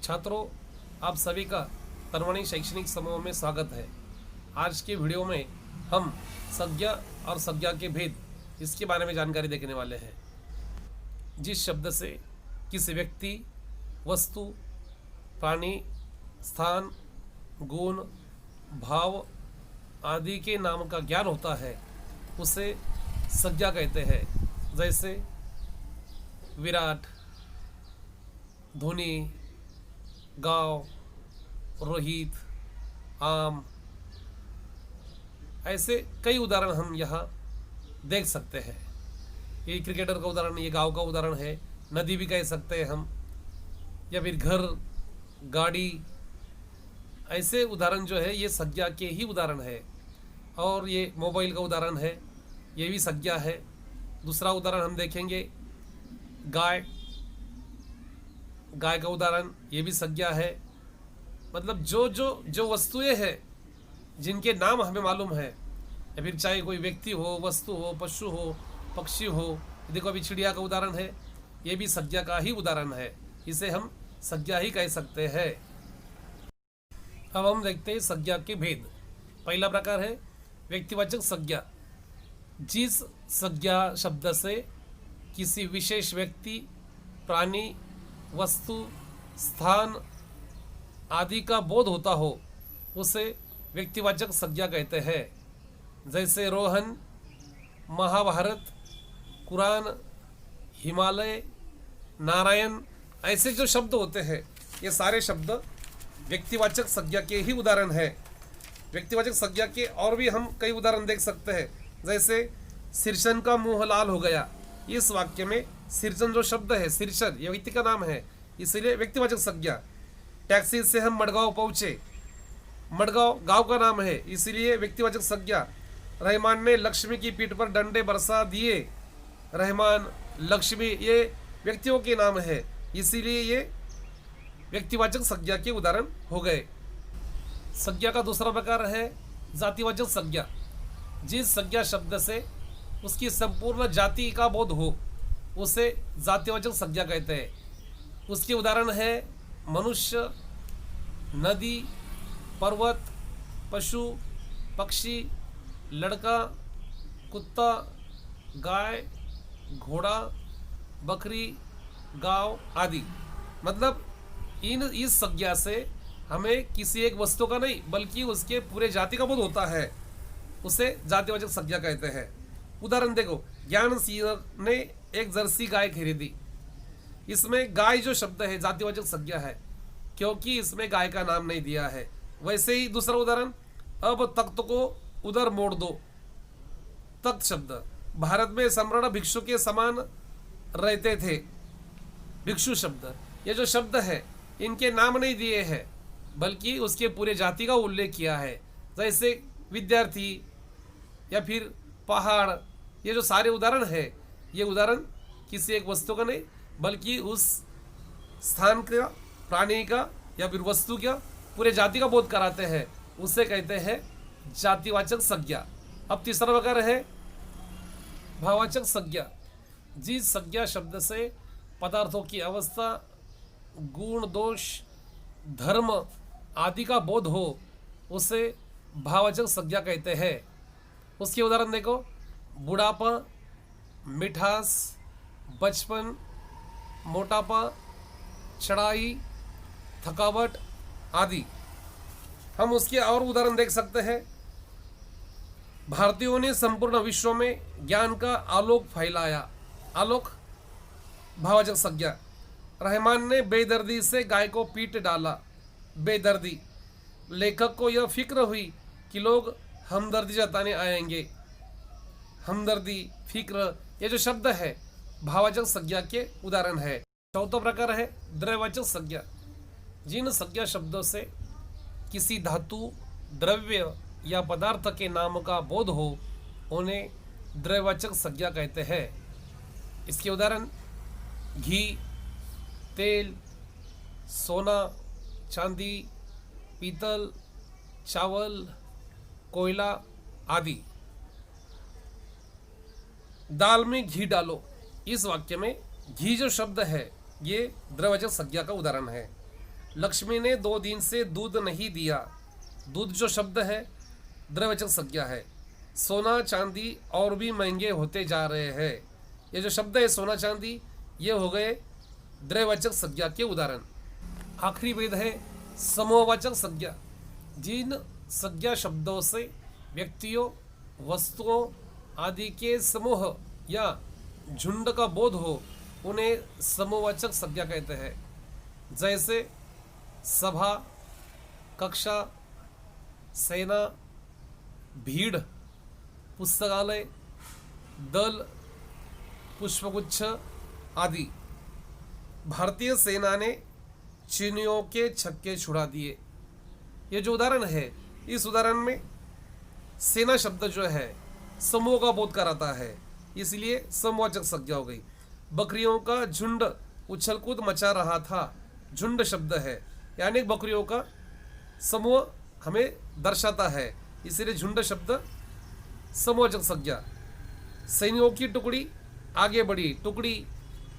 छात्रों, आप सभी का तन्वणी शैक्षणिक समूह में स्वागत है। आज के वीडियो में हम संज्ञा और संज्ञा के भेद इसके बारे में जानकारी देखने वाले हैं। जिस शब्द से किसी व्यक्ति, वस्तु, प्राणी, स्थान, गुण, भाव आदि के नाम का ज्ञान होता है उसे संज्ञा कहते हैं। जैसे विराट, धोनी, गांव, रोहित, आम, ऐसे कई उदाहरण हम यहाँ देख सकते हैं। ये क्रिकेटर का उदाहरण, ये गांव का उदाहरण है। नदी भी कह सकते हैं हम, या फिर घर, गाड़ी, ऐसे उदाहरण जो है ये संज्ञा के ही उदाहरण है। और ये मोबाइल का उदाहरण है, ये भी संज्ञा है। दूसरा उदाहरण हम देखेंगे गाय, गाय का उदाहरण, ये भी संज्ञा है। मतलब जो वस्तुएं हैं जिनके नाम हमें मालूम है, या फिर चाहे कोई व्यक्ति हो, वस्तु हो, पशु हो, पक्षी हो। देखो अभी चिड़िया का उदाहरण है, ये भी संज्ञा का ही उदाहरण है। इसे हम संज्ञा ही कह सकते हैं। अब हम देखते हैं संज्ञा के भेद। पहला प्रकार है व्यक्तिवाचक संज्ञा। जिस संज्ञा शब्द से किसी विशेष व्यक्ति, प्राणी, वस्तु, स्थान आदि का बोध होता हो उसे व्यक्तिवाचक संज्ञा कहते हैं। जैसे रोहन, महाभारत, कुरान, हिमालय, नारायण, ऐसे जो शब्द होते हैं ये सारे शब्द व्यक्तिवाचक संज्ञा के ही उदाहरण है। व्यक्तिवाचक संज्ञा के और भी हम कई उदाहरण देख सकते हैं। जैसे सिरसन का मुंह लाल हो गया। इस वाक्य में सिरसन जो शब्द है, सिरसन ये व्यक्ति का नाम है, इसलिए व्यक्तिवाचक संज्ञा। टैक्सी से हम मडगांव पहुंचे, मडगांव गांव का नाम है, इसलिए व्यक्तिवाचक संज्ञा। रहमान ने लक्ष्मी की पीठ पर डंडे बरसा दिए। रहमान, लक्ष्मी ये व्यक्तियों के नाम है, इसीलिए ये व्यक्तिवाचक संज्ञा के उदाहरण हो गए। संज्ञा का दूसरा प्रकार है जातिवाचक संज्ञा। जिस संज्ञा शब्द से उसकी संपूर्ण जाति का बोध हो उसे जातिवाचक संज्ञा कहते हैं। उसके उदाहरण है मनुष्य, नदी, पर्वत, पशु, पक्षी, लड़का, कुत्ता, गाय, घोड़ा, बकरी, गांव आदि। मतलब इस संज्ञा से हमें किसी एक वस्तु का नहीं बल्कि उसके पूरे जाति का बोध होता है, उसे जातिवाचक संज्ञा कहते हैं। उदाहरण देखो, ज्ञान सिंह ने एक जर्सी गाय खरीदी। इसमें गाय जो शब्द है जातिवाचक संज्ञा है, क्योंकि इसमें गाय का नाम नहीं दिया है। वैसे ही दूसरा उदाहरण, अब तख्त को उधर मोड़ दो। तख्त शब्द भारत में सम्राट भिक्षु के समान रहते थे। भिक्षु शब्द, ये जो शब्द है इनके नाम नहीं दिए हैं बल्कि उसके पूरे जाति का उल्लेख किया है। जैसे विद्यार्थी या फिर पहाड़, ये जो सारे उदाहरण है ये उदाहरण किसी एक वस्तु का नहीं बल्कि उस स्थान का, प्राणी का या फिर वस्तु का पूरे जाति का बोध कराते हैं, उसे कहते हैं जातिवाचक संज्ञा। अब तीसरा प्रकार है भाववाचक संज्ञा। जिस संज्ञा शब्द से पदार्थों की अवस्था, गुण, दोष, धर्म आदि का बोध हो उसे भाववाचक संज्ञा कहते हैं। उसके उदाहरण देखो, बुढ़ापा, मिठास, बचपन, मोटापा, चढ़ाई, थकावट आदि। हम उसके और उदाहरण देख सकते हैं। भारतीयों ने संपूर्ण विश्व में ज्ञान का आलोक फैलाया। आलोक भाववाचक संज्ञा। रहमान ने बेदर्दी से गाय को पीट डाला। बेदर्दी, लेखक को यह फिक्र हुई कि लोग हमदर्दी जताने आएंगे। हमदर्दी, फिक्र, ये जो शब्द है भाववाचक संज्ञा के उदाहरण है। चौथा प्रकार है द्रव्यवाचक संज्ञा। जिन संज्ञा शब्दों से किसी धातु, द्रव्य या पदार्थ के नाम का बोध हो उन्हें द्रव्यवाचक संज्ञा कहते हैं। इसके उदाहरण घी, तेल, सोना, चांदी, पीतल, चावल, कोयला आदि। दाल में घी डालो, इस वाक्य में घी जो शब्द है ये द्रव्यवाचक संज्ञा का उदाहरण है। लक्ष्मी ने 2 दिन से दूध नहीं दिया। दूध जो शब्द है द्रव्यवाचक संज्ञा है। सोना चांदी और भी महंगे होते जा रहे हैं। ये जो शब्द है सोना चांदी, ये हो गए द्रव्यवाचक संज्ञा के उदाहरण। आखिरी भेद है समूहवाचक संज्ञा। जिन संज्ञा शब्दों से व्यक्तियों, वस्तुओं आदि के समूह या झुंड का बोध हो, उन्हें समूहवाचक संज्ञा कहते हैं। जैसे सभा, कक्षा, सेना, भीड़, पुस्तकालय, दल, पुष्पगुच्छ आदि। भारतीय सेना ने चीनियों के छक्के छुड़ा दिए। ये जो उदाहरण है, इस उदाहरण में सेना शब्द जो है समूह का बोध कराता है, इसलिए समूहवाचक संज्ञा हो गई। बकरियों का झुंड उछल कूद मचा रहा था। झुंड शब्द है, यानी बकरियों का समूह हमें दर्शाता है, इसलिए झुंड शब्द समूहवाचक संज्ञा। सैनिकों की टुकड़ी आगे बढ़ी। टुकड़ी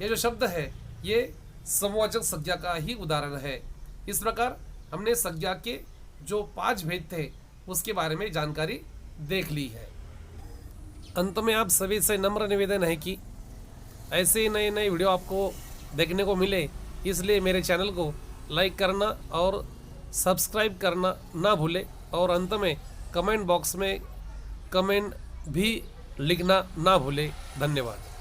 ये जो शब्द है ये समूहवाचक संज्ञा का ही उदाहरण है। इस प्रकार हमने संज्ञा के जो 5 भेद थे उसके बारे में जानकारी देख ली है। अंत में आप सभी से नम्र निवेदन है कि ऐसे ही नए नए वीडियो आपको देखने को मिले, इसलिए मेरे चैनल को लाइक करना और सब्सक्राइब करना ना भूले, और अंत में कमेंट बॉक्स में कमेंट भी लिखना ना भूले। धन्यवाद।